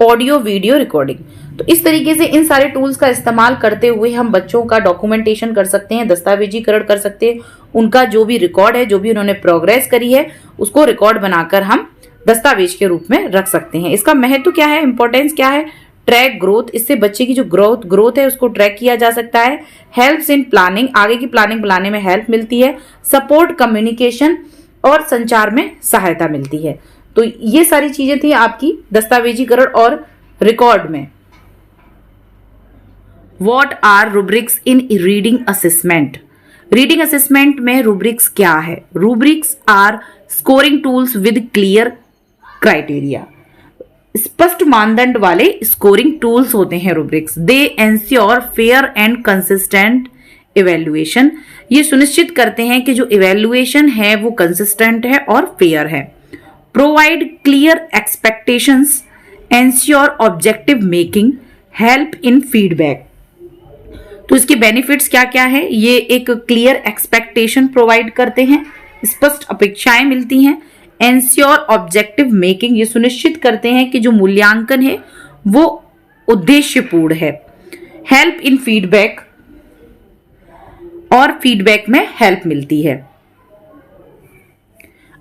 audio video recording. तो इस तरीके से इन सारे टूल्स का इस्तेमाल करते हुए हम बच्चों का डॉक्यूमेंटेशन कर सकते हैं, दस्तावेजीकरण कर सकते हैं। उनका जो भी रिकॉर्ड है, जो भी उन्होंने प्रोग्रेस करी है, उसको रिकॉर्ड बनाकर हम दस्तावेज के रूप में रख सकते हैं। इसका महत्व क्या है, इंपॉर्टेंस क्या है? ट्रैक ग्रोथ, इससे बच्चे की जो ग्रोथ है उसको ट्रैक किया जा सकता है। हेल्प्स इन प्लानिंग, आगे की प्लानिंग बनाने में हेल्प मिलती है। सपोर्ट कम्युनिकेशन, और संचार में सहायता मिलती है। तो ये सारी चीजें थी आपकी दस्तावेजीकरण और रिकॉर्ड में। What are rubrics in reading assessment? Reading assessment में रूब्रिक्स क्या है? Rubrics are scoring tools with clear criteria. स्पष्ट मानदंड वाले स्कोरिंग टूल्स होते हैं rubrics. They ensure fair and consistent evaluation. ये सुनिश्चित करते हैं कि जो इवेल्युएशन है वो कंसिस्टेंट है और फेयर है। Provide clear expectations, ensure objective making, help in feedback. तो इसके बेनिफिट्स क्या क्या है? ये एक क्लियर एक्सपेक्टेशन प्रोवाइड करते हैं, स्पष्ट अपेक्षाएं मिलती हैं। एंश्योर ऑब्जेक्टिव मेकिंग, ये सुनिश्चित करते हैं कि जो मूल्यांकन है वो उद्देश्यपूर्ण है। हेल्प इन फीडबैक, और फीडबैक में हेल्प मिलती है।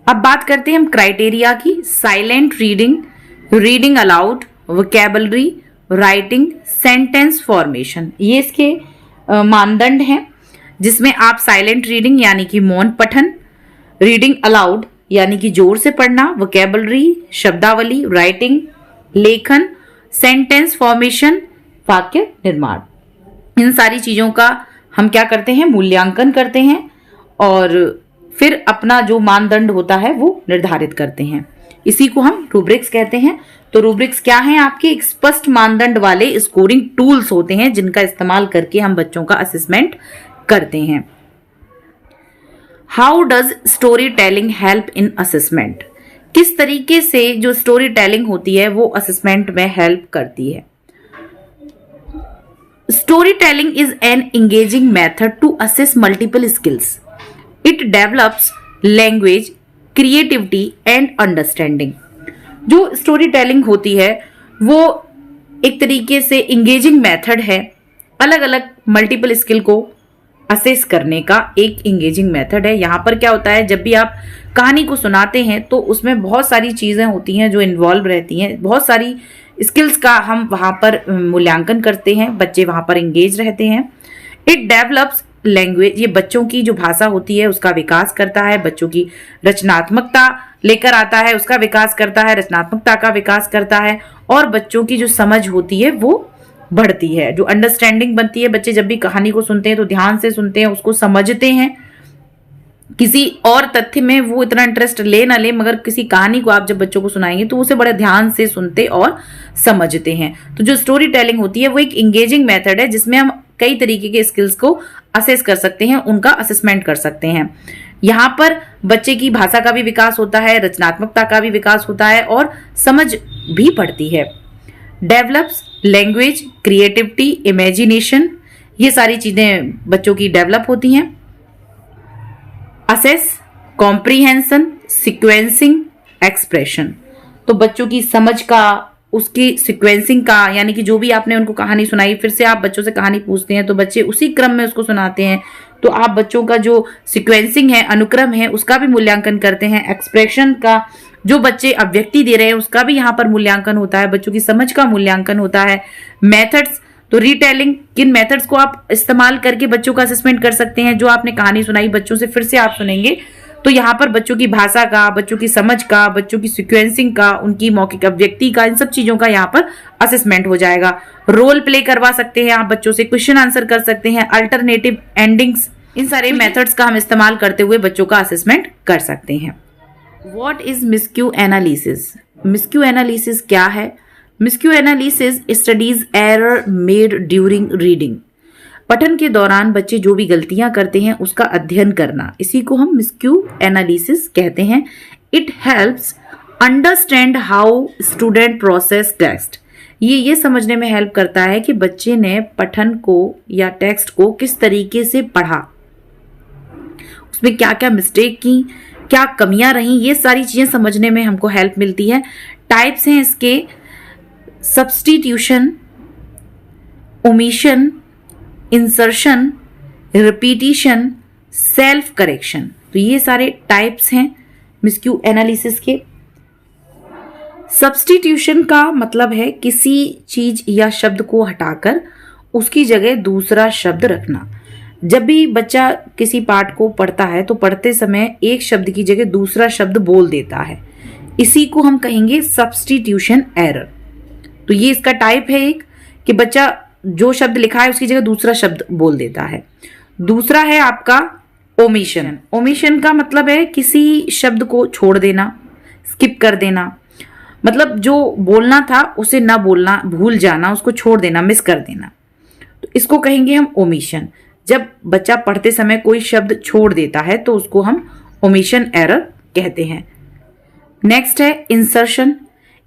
अब बात करते हैं हम क्राइटेरिया की। Silent reading, reading allowed, vocabulary, writing, sentence formation, ये इसके मानदंड हैं, जिसमें आप साइलेंट रीडिंग यानी कि मौन पठन, रीडिंग अलाउड यानी कि जोर से पढ़ना, वोकैबुलरी शब्दावली, राइटिंग लेखन, सेंटेंस फॉर्मेशन वाक्य निर्माण, इन सारी चीजों का हम क्या करते हैं? मूल्यांकन करते हैं और फिर अपना जो मानदंड होता है वो निर्धारित करते हैं। इसी को हम रूब्रिक्स कहते हैं। तो रूब्रिक्स क्या हैं? आपके एक स्पष्ट मानदंड वाले स्कोरिंग टूल्स होते हैं जिनका इस्तेमाल करके हम बच्चों का असेसमेंट करते हैं। How does story telling help in assessment? किस तरीके से जो स्टोरी टेलिंग होती है वो असेसमेंट में हेल्प करती है? Story telling is an engaging method to assess multiple skills. It develops language, creativity and understanding. जो स्टोरी टेलिंग होती है वो एक तरीके से इंगेजिंग मेथड है, अलग अलग मल्टीपल स्किल को असेस करने का एक इंगेजिंग मेथड है। यहाँ पर क्या होता है, जब भी आप कहानी को सुनाते हैं तो उसमें बहुत सारी चीजें होती हैं जो इन्वॉल्व रहती हैं, बहुत सारी स्किल्स का हम वहां पर मूल्यांकन करते हैं, बच्चे वहां पर एंगेज रहते हैं। इट डेवलप्स लैंग्वेज, ये बच्चों की जो भाषा होती है उसका विकास करता है, बच्चों की रचनात्मकता लेकर आता है, उसका विकास करता है, रचनात्मकता का विकास करता है, और बच्चों की जो समझ होती है वो बढ़ती है, जो अंडरस्टैंडिंग बनती है। बच्चे जब भी कहानी को सुनते हैं तो ध्यान से सुनते हैं, उसको समझते हैं। किसी और तथ्य में वो इतना इंटरेस्ट ले ना ले, मगर किसी कहानी को आप जब बच्चों को सुनाएंगे तो उसे बड़े ध्यान से सुनते और समझते हैं। तो जो स्टोरी टेलिंग होती है वो एक इंगेजिंग मेथड है जिसमें हम कई तरीके के स्किल्स को असेस कर सकते हैं, उनका असेसमेंट कर सकते हैं। यहाँ पर बच्चे की भाषा का भी विकास होता है, रचनात्मकता का भी विकास होता है और समझ भी बढ़ती है। डेवलप्स लैंग्वेज, क्रिएटिविटी, इमेजिनेशन, ये सारी चीजें बच्चों की डेवलप होती हैं। असेस, कॉम्प्रीहेंशन, सीक्वेंसिंग, एक्सप्रेशन, तो बच्चों की समझ का, उसकी सीक्वेंसिंग का, यानी कि जो भी आपने उनको कहानी सुनाई, फिर से आप बच्चों से कहानी पूछते हैं तो बच्चे उसी क्रम में उसको सुनाते हैं, तो आप बच्चों का जो सीक्वेंसिंग है, अनुक्रम है, उसका भी मूल्यांकन करते हैं। एक्सप्रेशन का, जो बच्चे अभिव्यक्ति दे रहे हैं उसका भी यहाँ पर मूल्यांकन होता है, बच्चों की समझ का मूल्यांकन होता है। मेथड्स, तो रीटेलिंग, किन मेथड्स को आप इस्तेमाल करके बच्चों का असेसमेंट कर सकते हैं? जो आपने कहानी सुनाई बच्चों से फिर से आप सुनेंगे तो यहाँ पर बच्चों की भाषा का, बच्चों की समझ का, बच्चों की सीक्वेंसिंग का, उनकी मौखिक अभिव्यक्ति का, इन सब चीजों का यहाँ पर असेसमेंट हो जाएगा। रोल प्ले करवा सकते हैं आप बच्चों से, क्वेश्चन आंसर कर सकते हैं, अल्टरनेटिव एंडिंग्स, इन सारे मेथड्स का हम इस्तेमाल करते हुए बच्चों का असेसमेंट कर सकते हैं। What is miscue analysis? Miscue analysis क्या है? Miscue analysis studies error made during reading. पठन के दौरान बच्चे जो भी गलतियां करते हैं उसका अध्ययन करना, इसी को हम मिसक्यू एनालिसिस कहते हैं। It helps understand how student process text. ये समझने में हेल्प करता है कि बच्चे ने पठन को या टेक्स्ट को किस तरीके से पढ़ा, उसमें क्या क्या मिस्टेक की, क्या कमियां रही, ये सारी चीजें समझने में हमको हेल्प मिलती है। टाइप्स हैं इसके substitution, omission, insertion, repetition, self correction. तो ये सारे टाइप्स हैं मिसक्यू एनालिसिस के। सब्स्टिट्यूशन का मतलब है किसी चीज या शब्द को हटाकर उसकी जगह दूसरा शब्द रखना। जब भी बच्चा किसी पाठ को पढ़ता है तो पढ़ते समय एक शब्द की जगह दूसरा शब्द बोल देता है, इसी को हम कहेंगे सब्स्टिट्यूशन एरर। तो ये इसका टाइप है एक, कि बच्चा जो शब्द लिखा है उसकी जगह दूसरा शब्द बोल देता है। दूसरा है आपका ओमिशन। ओमिशन का मतलब है किसी शब्द को छोड़ देना, स्किप कर देना, मतलब जो बोलना था उसे ना बोलना, भूल जाना, उसको छोड़ देना, मिस कर देना। तो इसको कहेंगे हम ओमिशन। जब बच्चा पढ़ते समय कोई शब्द छोड़ देता है तो उसको हम ओमिशन एरर कहते हैं। नेक्स्ट है इंसर्शन।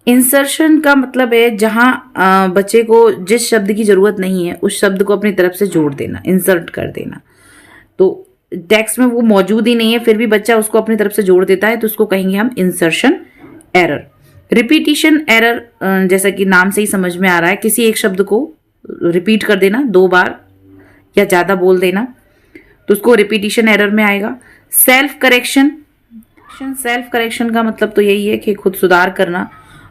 इंसर्शन का मतलब है जहां बच्चे को जिस शब्द की जरूरत नहीं है उस शब्द को अपनी तरफ से जोड़ देना, इंसर्ट कर देना। तो टेक्स्ट में वो मौजूद ही नहीं है फिर भी बच्चा उसको अपनी तरफ से जोड़ देता है, तो उसको कहेंगे हम इंसर्शन एरर। रिपीटिशन एरर, जैसा कि नाम से ही समझ में आ रहा है, किसी एक शब्द को रिपीट कर देना, 2 बार या ज्यादा बोल देना, तो उसको रिपीटिशन एरर में आएगा। Self correction. सेल्फ करेक्शन का मतलब तो यही है कि खुद सुधार करना।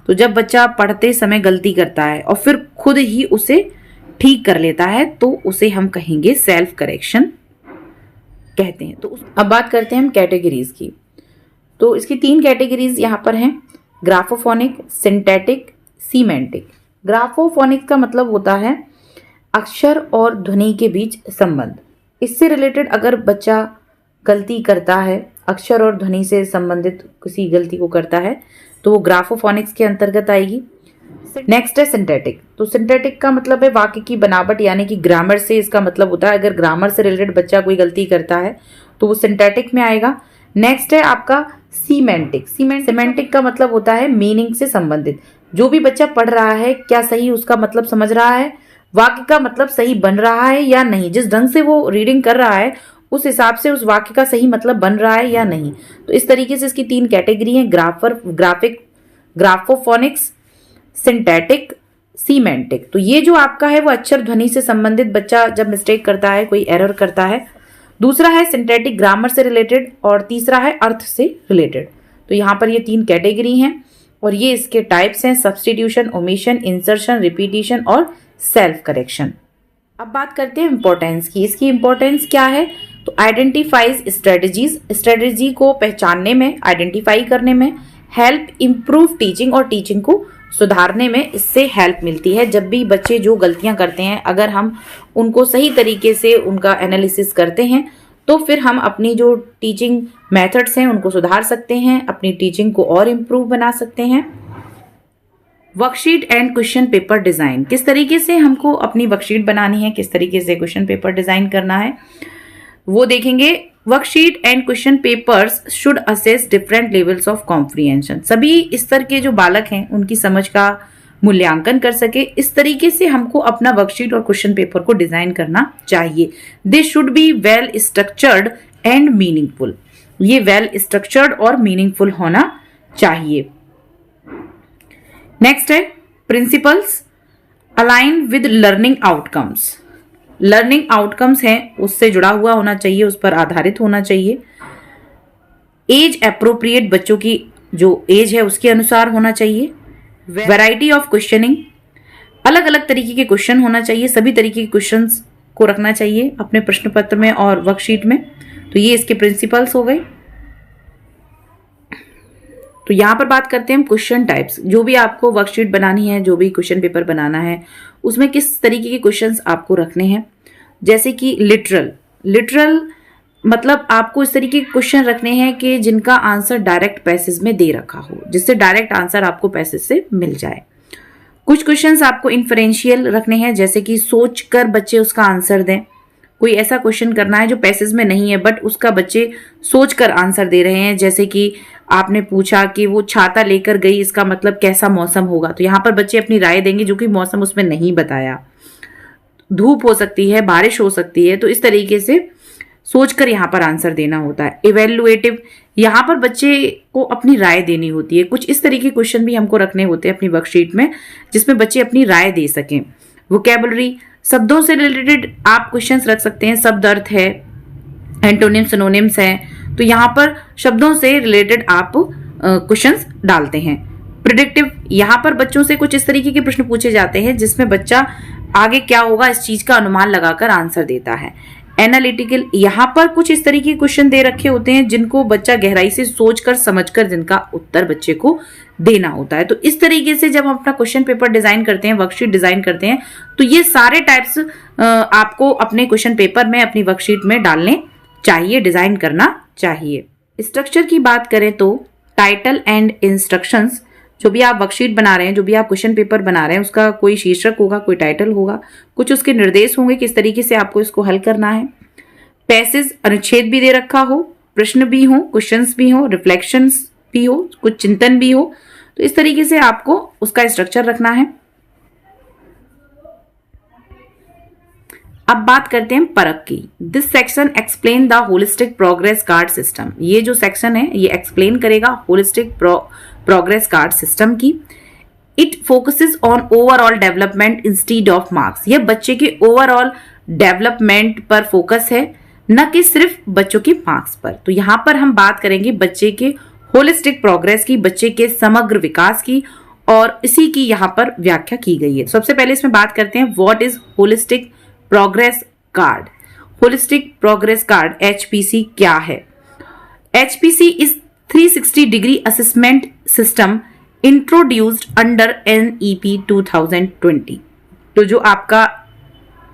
तो जब बच्चा पढ़ते समय गलती करता है और फिर खुद ही उसे ठीक कर लेता है तो उसे हम कहेंगे सेल्फ करेक्शन कहते हैं। तो अब बात करते हैं हम कैटेगरीज की। तो इसकी 3 कैटेगरीज यहाँ पर हैं, ग्राफोफोनिक, सिंटैटिक, सीमेंटिक। ग्राफोफोनिक का मतलब होता है अक्षर और ध्वनि के बीच संबंध। इससे रिलेटेड अगर बच्चा गलती करता है, अक्षर और ध्वनि से संबंधित किसी गलती को करता है, तो वो ग्राफोफोनिक्स के अंतर्गत आएगी। नेक्स्ट है सिंटैटिक। तो सिंटैटिक का मतलब है वाक्य की बनावट, यानी कि ग्रामर से इसका मतलब होता है अगर ग्रामर से रिलेटेड बच्चा कोई गलती करता है तो वो सिंटैटिक में आएगा। नेक्स्ट है आपका सीमेंटिक। सीमेंटिक का मतलब होता है मीनिंग से संबंधित। जो भी बच्चा पढ़ रहा है क्या सही उसका मतलब समझ रहा है, वाक्य का मतलब सही बन रहा है या नहीं, जिस ढंग से वो रीडिंग कर रहा है उस हिसाब से उस वाक्य का सही मतलब बन रहा है या नहीं। तो इस तरीके से इसकी 3 कैटेगरी हैं, ग्राफोफोनिक्स, सिंटैटिक, सीमेंटिक। तो ये जो आपका है वो अक्षर ध्वनि से संबंधित बच्चा जब मिस्टेक करता है, कोई एरर करता है। दूसरा है सिंटैटिक, ग्रामर से रिलेटेड, और तीसरा है अर्थ से रिलेटेड। तो यहाँ पर ये 3 कैटेगरी हैं और ये इसके टाइप्स हैं, सब्स्टिट्यूशन, ओमिशन, इंसर्शन, रिपीटिशन और सेल्फ करेक्शन। अब बात करते हैं इंपॉर्टेंस की। इसकी इंपॉर्टेंस क्या है? तो आइडेंटिफाइज स्ट्रेटजीज, स्ट्रेटजी को पहचानने में, आइडेंटिफाई करने में, हेल्प इम्प्रूव टीचिंग, और टीचिंग को सुधारने में इससे हेल्प मिलती है। जब भी बच्चे जो गलतियां करते हैं अगर हम उनको सही तरीके से उनका एनालिसिस करते हैं तो फिर हम अपनी जो टीचिंग मेथड्स हैं उनको सुधार सकते हैं, अपनी टीचिंग को और इम्प्रूव बना सकते हैं। Worksheet and question paper design, किस तरीके से हमको अपनी वर्कशीट बनानी है, किस तरीके से क्वेश्चन पेपर डिजाइन करना है वो देखेंगे। Worksheet and question papers should assess different levels of comprehension. सभी स्तर के जो बालक हैं उनकी समझ का मूल्यांकन कर सके, इस तरीके से हमको अपना वर्कशीट और क्वेश्चन पेपर को डिजाइन करना चाहिए। They should be well structured and meaningful. ये वेल स्ट्रक्चर्ड और मीनिंगफुल होना चाहिए। नेक्स्ट है principles, align with learning outcomes. Learning outcomes हैं उससे जुड़ा हुआ होना चाहिए, उस पर आधारित होना चाहिए। एज एप्रोप्रिएट, बच्चों की जो एज है उसके अनुसार होना चाहिए। वैरायटी ऑफ क्वेश्चनिंग, अलग अलग तरीके के क्वेश्चन होना चाहिए, सभी तरीके के क्वेश्चंस को रखना चाहिए अपने प्रश्न पत्र में और वर्कशीट में। तो ये इसके प्रिंसिपल्स हो गए। तो यहां पर बात करते हैं हम क्वेश्चन टाइप्स। जो भी आपको वर्कशीट बनानी है, जो भी क्वेश्चन पेपर बनाना है, उसमें किस तरीके के क्वेश्चंस आपको रखने हैं। जैसे कि लिटरल मतलब आपको इस तरीके के क्वेश्चन रखने हैं कि जिनका आंसर डायरेक्ट पैसेज में दे रखा हो, जिससे डायरेक्ट आंसर आपको पैसेज से मिल जाए। कुछ क्वेश्चंस आपको इन्फरेंशियल रखने हैं, जैसे कि सोचकर बच्चे उसका आंसर दें। कोई ऐसा क्वेश्चन करना है जो पैसेज में नहीं है बट उसका बच्चे सोचकर आंसर दे रहे हैं, जैसे कि आपने पूछा कि वो छाता लेकर गई, इसका मतलब कैसा मौसम होगा, तो यहाँ पर बच्चे अपनी राय देंगे जो कि मौसम उसमें नहीं बताया। धूप हो सकती है, बारिश हो सकती है, तो इस तरीके से सोचकर यहाँ पर आंसर देना होता है। इवेल्युएटिव, यहाँ पर बच्चे को अपनी राय देनी होती है। कुछ इस तरीके क्वेश्चन भी हमको रखने होते हैं अपनी वर्कशीट में जिसमें बच्चे अपनी राय दे सकें। वोकैबुलरी, शब्दों से रिलेटेड आप क्वेश्चंस रख सकते हैं। शब्द अर्थ है, एंटोनिम सिनोनिम्स है, तो यहाँ पर शब्दों से रिलेटेड आप क्वेश्चंस डालते हैं। प्रिडिक्टिव, यहाँ पर बच्चों से कुछ इस तरीके के प्रश्न पूछे जाते हैं जिसमें बच्चा आगे क्या होगा इस चीज का अनुमान लगाकर आंसर देता है। एनालिटिकल, यहाँ पर कुछ इस तरीके के क्वेश्चन दे रखे होते हैं जिनको बच्चा गहराई से सोचकर समझकर जिनका उत्तर बच्चे को देना होता है। तो इस तरीके से जब हम अपना क्वेश्चन पेपर डिजाइन करते हैं, वर्कशीट डिजाइन करते हैं, तो ये सारे टाइप्स आपको अपने क्वेश्चन पेपर में, अपनी वर्कशीट में डालने चाहिए, डिजाइन करना चाहिए। स्ट्रक्चर की बात करें तो टाइटल एंड इंस्ट्रक्शंस, जो भी आप वर्कशीट बना रहे हैं, जो भी आप क्वेश्चन पेपर बना रहे हैं, उसका कोई शीर्षक होगा, कोई टाइटल होगा, कुछ उसके निर्देश होंगे किस तरीके से आपको इसको हल करना है। पैसेज, अनुच्छेद भी दे रखा हो, प्रश्न भी हो, क्वेश्चंस भी हो, रिफ्लेक्शंस भी हो, कुछ चिंतन भी हो, तो इस तरीके से आपको उसका स्ट्रक्चर रखना है। अब बात करते हैं परख की। This section explain the holistic progress card system. ये जो सेक्शन है ये एक्सप्लेन करेगा होलिस्टिक प्रोग्रेस कार्ड सिस्टम की। It focuses on overall development instead of marks. यह बच्चे के ओवरऑल डेवलपमेंट पर फोकस है, न कि सिर्फ बच्चों के मार्क्स पर। तो यहाँ पर हम बात करेंगे बच्चे के होलिस्टिक प्रोग्रेस की, बच्चे के समग्र विकास की, और इसी की यहाँ पर व्याख्या की गई है। सबसे पहले इसमें बात करते हैं what is holistic progress card. Holistic progress card HPC क्या है? HPC is 360 degree assessment system introduced under NEP 2020। तो जो आपका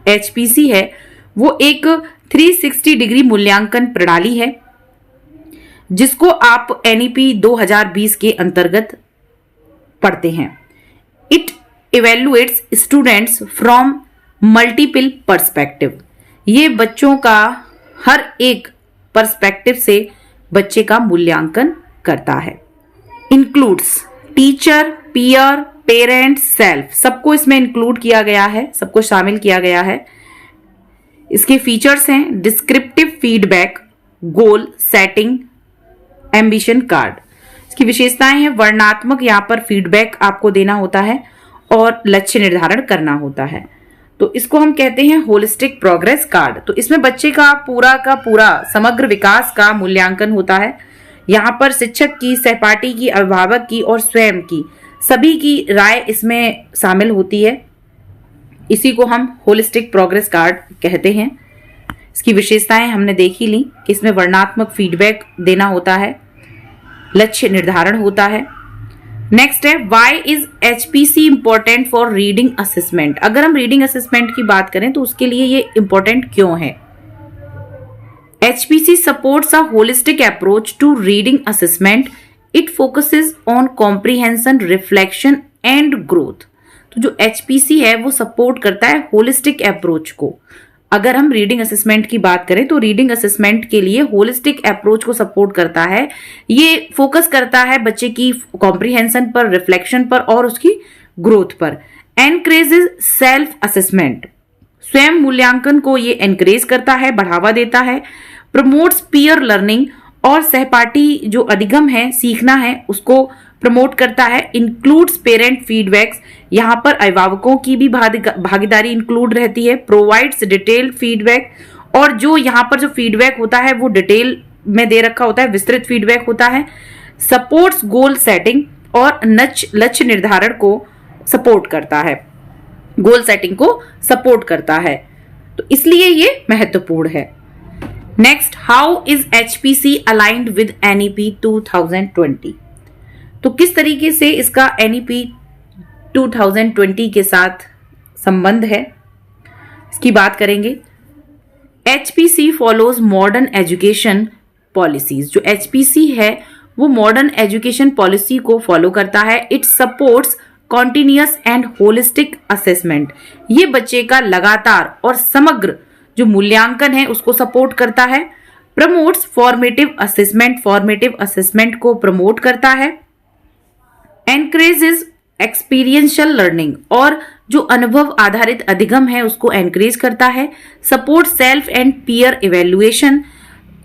HPC है वो एक 360 डिग्री मूल्यांकन प्रणाली है जिसको आप NEP 2020 के अंतर्गत पढ़ते हैं। It evaluates students from multiple perspective. ये बच्चों का हर एक पर्सपेक्टिव से बच्चे का मूल्यांकन करता है। Includes teacher, peer, parent, self, सबको इसमें इंक्लूड किया गया है, सबको शामिल किया गया है। इसके फीचर्स हैं descriptive feedback, goal setting, ambition card. इसकी विशेषताएं हैं वर्णनात्मक, यहाँ पर फीडबैक आपको देना होता है और लक्ष्य निर्धारण करना होता है। तो इसको हम कहते हैं होलिस्टिक प्रोग्रेस कार्ड। तो इसमें बच्चे का पूरा समग्र विकास का मूल्यांकन होता है। यहाँ पर शिक्षक की, सहपाठी की, अभिभावक की और स्वयं की, सभी की राय इसमें शामिल होती है। इसी को हम होलिस्टिक प्रोग्रेस कार्ड कहते हैं। इसकी विशेषताएं हमने देख ही ली कि इसमें वर्णनात्मक फीडबैक देना होता है, लक्ष्य निर्धारण होता है। नेक्स्ट है why is HPC important for reading assessment. अगर हम रीडिंग असेसमेंट की बात करें तो उसके लिए ये इंपॉर्टेंट क्यों है? HPC supports a holistic approach to reading assessment. It focuses on comprehension, reflection and growth. तो जो HPC है वो सपोर्ट करता है होलिस्टिक अप्रोच को। अगर हम रीडिंग असेसमेंट की बात करें तो रीडिंग असेसमेंट के लिए होलिस्टिक अप्रोच को सपोर्ट करता है। ये फोकस करता है बच्चे की कॉम्प्रिहेंशन पर, रिफ्लेक्शन पर और उसकी ग्रोथ पर। एनकरेजेस सेल्फ असेसमेंट, स्वयं मूल्यांकन को ये एनकरेज करता है, बढ़ावा देता है। प्रमोट्स पीयर लर्निंग, और सहपाठी जो अधिगम है, सीखना है, उसको प्रमोट करता है। इंक्लूड्स पेरेंट फीडबैक्स, यहाँ पर अभिभावकों की भी भागीदारी इंक्लूड रहती है। प्रोवाइड्स डिटेल्ड फीडबैक, और जो यहाँ पर जो फीडबैक होता है वो डिटेल में दे रखा होता है, विस्तृत फीडबैक होता है। सपोर्ट्स गोल सेटिंग, और लक्ष्य निर्धारण को सपोर्ट करता है, गोल सेटिंग को सपोर्ट करता है। तो इसलिए ये महत्वपूर्ण है। Next, how is HPC aligned with NEP 2020। तो किस तरीके से इसका NEP 2020 के साथ संबंध है, इसकी बात करेंगे। HPC follows modern education policies. जो HPC है वो मॉडर्न एजुकेशन पॉलिसी को फॉलो करता है। It supports continuous and holistic assessment. ये बच्चे का लगातार और समग्र जो मूल्यांकन है उसको सपोर्ट करता है। प्रमोट्स फॉर्मेटिव असेसमेंट को प्रमोट करता है। एनकरेजेस एक्सपीरियंशियल लर्निंग, और जो अनुभव आधारित अधिगम है उसको एनकरेज करता है। Support self and peer evaluation,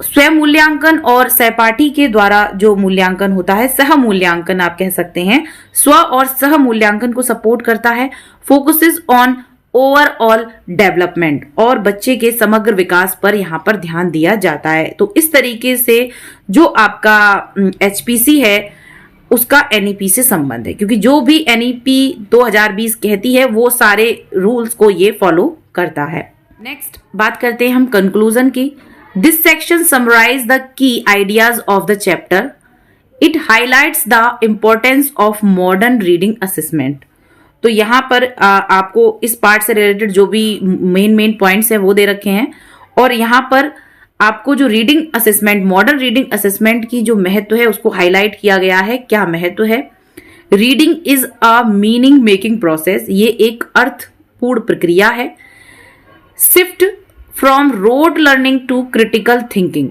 स्वयं मूल्यांकन और सहपाठी के द्वारा जो मूल्यांकन होता है, सह मूल्यांकन आप कह सकते हैं, स्व और सह मूल्यांकन को सपोर्ट करता है। फोकसेस ऑन ओवरऑल डेवलपमेंट, और बच्चे के समग्र विकास पर यहाँ पर ध्यान दिया जाता है। तो इस तरीके से जो आपका HPC है उसका NEP से संबंध है, क्योंकि जो भी NEP 2020 कहती है वो सारे रूल्स को ये फॉलो करता है। नेक्स्ट बात करते हैं हम कंक्लूजन की। This section summarize the key ideas of the chapter. It highlights the importance of modern reading assessment. तो यहाँ पर आपको इस पार्ट से रिलेटेड जो भी मेन पॉइंट्स है वो दे रखे हैं, और यहाँ पर आपको जो reading assessment, modern reading assessment की जो महत्व है उसको हाईलाइट किया गया है। क्या महत्व है? Reading is a meaning making process, ये एक अर्थपूर्ण प्रक्रिया है। Shift from rote learning to critical thinking.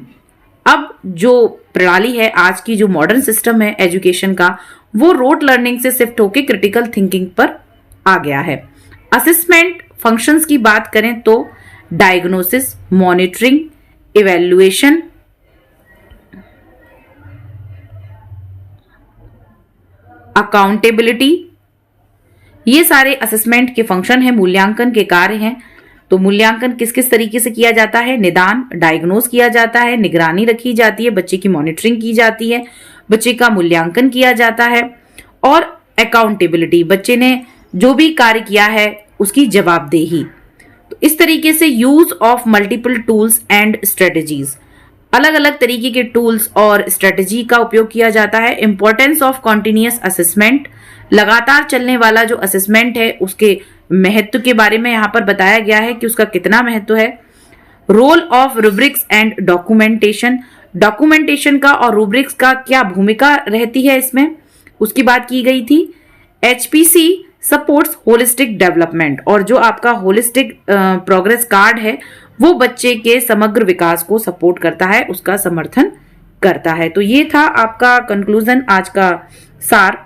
अब जो प्रणाली है, आज की जो मॉडर्न सिस्टम है एजुकेशन का, वो रोट लर्निंग से शिफ्ट होकर क्रिटिकल थिंकिंग पर आ गया है। असेसमेंट फंक्शंस की बात करें तो डायग्नोसिस, मॉनिटरिंग, इवैल्यूएशन, अकाउंटेबिलिटी, ये सारे असेसमेंट के फंक्शन हैं, मूल्यांकन के कार्य हैं। तो मूल्यांकन किस किस तरीके से किया जाता है? निदान, डायग्नोस किया जाता है, निगरानी रखी जाती है, बच्चे की मॉनिटरिंग की जाती है, बच्चे का मूल्यांकन किया जाता है, और अकाउंटेबिलिटी, बच्चे ने जो भी कार्य किया है उसकी जवाबदेही। तो इस तरीके से use of multiple tools and strategies, अलग अलग तरीके के टूल्स और स्ट्रेटजी का उपयोग किया जाता है। इंपॉर्टेंस ऑफ कॉन्टिन्यूअस असेसमेंट, लगातार चलने वाला जो असेसमेंट है उसके महत्व के बारे में यहाँ पर बताया गया है कि उसका कितना महत्व है। Role of rubrics and documentation, documentation का और रूब्रिक्स का क्या भूमिका रहती है इसमें, उसकी बात की गई थी। HPC सपोर्ट्स होलिस्टिक डेवलपमेंट, और जो आपका होलिस्टिक प्रोग्रेस कार्ड है वो बच्चे के समग्र विकास को सपोर्ट करता है, उसका समर्थन करता है। तो ये था आपका कंक्लूजन, आज का सार।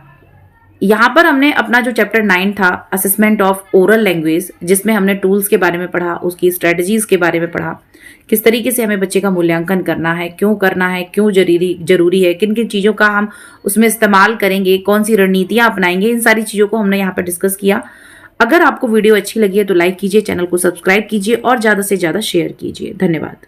यहाँ पर हमने अपना जो चैप्टर 9 था, असेसमेंट ऑफ ओरल लैंग्वेज, जिसमें हमने टूल्स के बारे में पढ़ा, उसकी स्ट्रेटजीज के बारे में पढ़ा, किस तरीके से हमें बच्चे का मूल्यांकन करना है, क्यों जरूरी है, किन किन चीज़ों का हम उसमें इस्तेमाल करेंगे, कौन सी रणनीतियां अपनाएंगे, इन सारी चीज़ों को हमने यहाँ पर डिस्कस किया। अगर आपको वीडियो अच्छी लगी है तो लाइक कीजिए, चैनल को सब्सक्राइब कीजिए और ज़्यादा से ज़्यादा शेयर कीजिए। धन्यवाद।